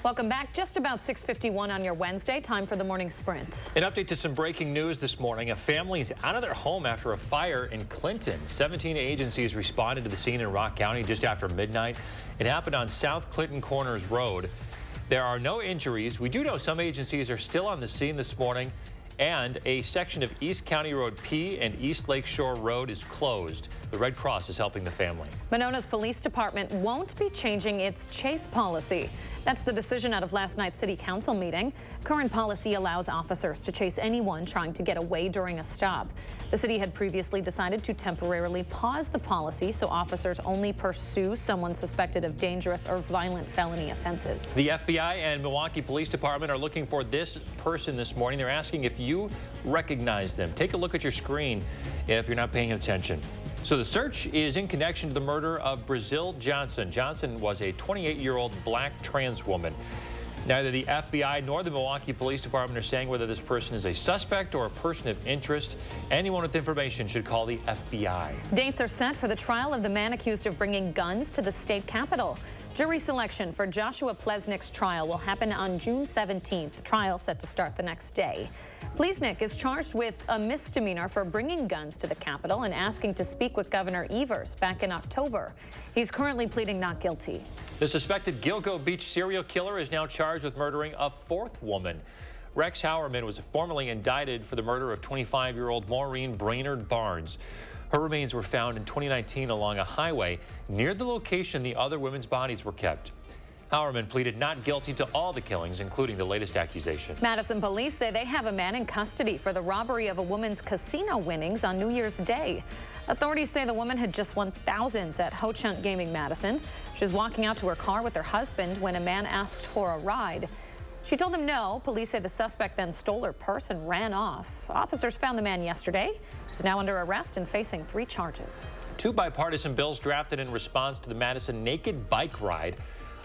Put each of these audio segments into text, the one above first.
Welcome back. Just about 6:51 on your Wednesday. Time for the morning sprint. An update to some breaking news this morning. A family's out of their home after a fire in Clinton. 17 agencies responded to the scene in Rock County just after midnight. It happened on South Clinton Corners Road. There are no injuries. We do know some agencies are still on the scene this morning, and a section of East County Road P and East Lake Shore Road is closed. The Red Cross is helping the family. Monona's police department won't be changing its chase policy. That's the decision out of last night's city council meeting. Current policy allows officers to chase anyone trying to get away during a stop. The city had previously decided to temporarily pause the policy so officers only pursue someone suspected of dangerous or violent felony offenses. The FBI and Milwaukee Police Department are looking for this person this morning. They're asking if you recognize them. Take a look at your screen if you're not paying attention. So the search is in connection to the murder of Brazil Johnson. Johnson was a 28-year-old black trans woman. Neither the FBI nor the Milwaukee Police Department are saying whether this person is a suspect or a person of interest. Anyone with information should call the FBI. Dates are set for the trial of the man accused of bringing guns to the state capitol. Jury selection for Joshua Plesnick's trial will happen on June 17th. The trial set to start the next day. Plesnick is charged with a misdemeanor for bringing guns to the Capitol and asking to speak with Governor Evers back in October. He's currently pleading not guilty. The suspected Gilgo Beach serial killer is now charged with murdering a fourth woman. Rex Howerman was formally indicted for the murder of 25-year-old Maureen Brainerd Barnes. Her remains were found in 2019 along a highway near the location the other women's bodies were kept. Howerman pleaded not guilty to all the killings, including the latest accusation. Madison police say they have a man in custody for the robbery of a woman's casino winnings on New Year's Day. Authorities say the woman had just won thousands at Ho-Chunk Gaming Madison. She was walking out to her car with her husband when a man asked for a ride. She told him no. Police say the suspect then stole her purse and ran off. Officers found the man yesterday. He's now under arrest and facing 3 charges. 2 bipartisan bills drafted in response to the Madison naked bike ride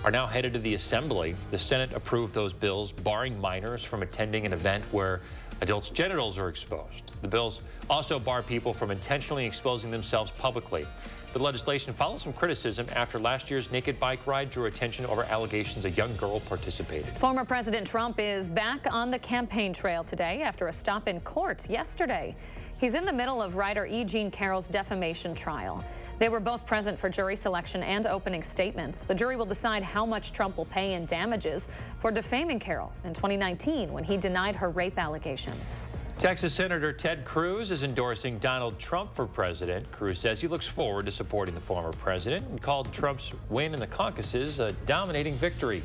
are now headed to the Assembly. The Senate approved those bills, barring minors from attending an event where adults' genitals are exposed. The bills also bar people from intentionally exposing themselves publicly. The legislation follows some criticism after last year's naked bike ride drew attention over allegations a young girl participated. Former President Trump is back on the campaign trail today after a stop in court yesterday. He's in the middle of writer E. Jean Carroll's defamation trial. They were both present for jury selection and opening statements. The jury will decide how much Trump will pay in damages for defaming Carroll in 2019 when he denied her rape allegations. Texas Senator Ted Cruz is endorsing Donald Trump for president. Cruz says he looks forward to supporting the former president and called Trump's win in the caucuses a dominating victory.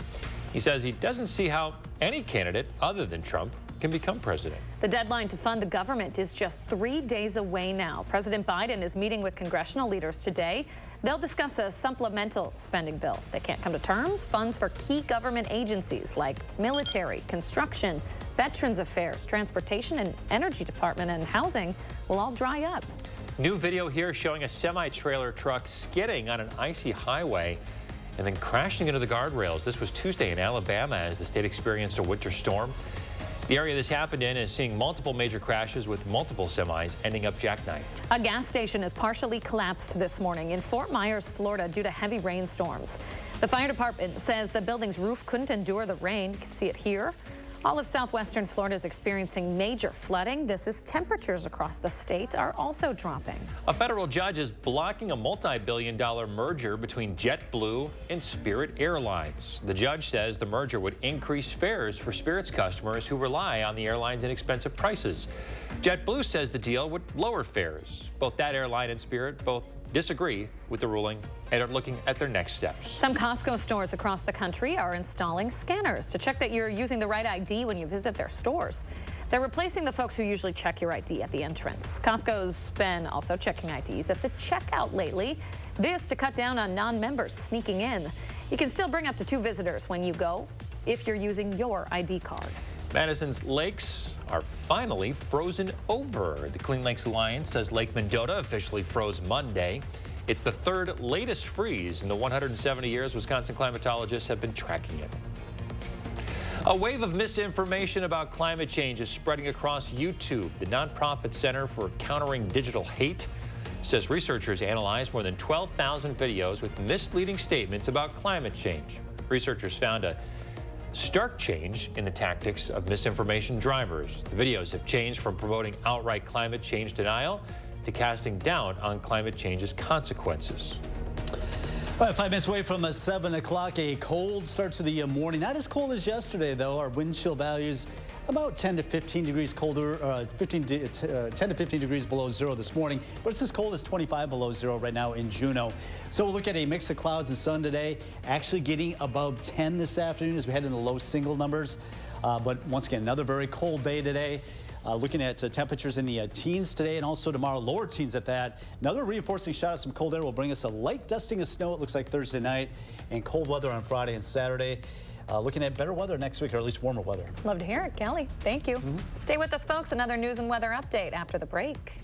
He says he doesn't see how any candidate other than Trump can become president. The deadline to fund the government is just 3 days away now. President Biden is meeting with congressional leaders today. They'll discuss a supplemental spending bill. If they can't come to terms, funds for key government agencies like military, construction, Veterans Affairs, Transportation and Energy Department and Housing will all dry up. New video here showing a semi-trailer truck skidding on an icy highway and then crashing into the guardrails. This was Tuesday in Alabama as the state experienced a winter storm. The area this happened in is seeing multiple major crashes with multiple semis ending up jackknifed. A gas station is partially collapsed this morning in Fort Myers, Florida, due to heavy rainstorms. The fire department says the building's roof couldn't endure the rain. You can see it here. All of southwestern Florida is experiencing major flooding. This is temperatures across the state are also dropping. A federal judge is blocking a multi-billion-dollar merger between JetBlue and Spirit Airlines. The judge says the merger would increase fares for Spirit's customers who rely on the airline's inexpensive prices. JetBlue says the deal would lower fares. Both that airline and Spirit both disagree with the ruling and are looking at their next steps. Some Costco stores across the country are installing scanners to check that you're using the right ID when you visit their stores. They're replacing the folks who usually check your ID at the entrance. Costco's been also checking IDs at the checkout lately. This to cut down on non-members sneaking in. You can still bring up to 2 visitors when you go if you're using your ID card. Madison's lakes are finally frozen over. The Clean Lakes Alliance says Lake Mendota officially froze Monday. It's the 3rd latest freeze in the 170 years Wisconsin climatologists have been tracking it. A wave of misinformation about climate change is spreading across YouTube. The nonprofit Center for Countering Digital Hate says researchers analyzed more than 12,000 videos with misleading statements about climate change. Researchers found a stark change in the tactics of misinformation drivers. The videos have changed from promoting outright climate change denial to casting doubt on climate change's consequences. All right, 5 minutes away from 7 o'clock, a cold start to the morning. Not as cold as yesterday, though. Our wind chill values about 10 to 15 degrees colder, 10 to 15 degrees below zero this morning, but it's as cold as 25 below zero right now in Juneau. So we'll look at a mix of clouds and sun today, actually getting above 10 this afternoon as we head into low single numbers. But once again, another very cold day today. Looking at temperatures in the teens today and also tomorrow, lower teens at that. Another reinforcing shot of some cold air will bring us a light dusting of snow, it looks like Thursday night, and cold weather on Friday and Saturday. Looking at better weather next week, or at least warmer weather. Love to hear it, Kelly. Thank you. Stay with us, folks. Another news and weather update after the break.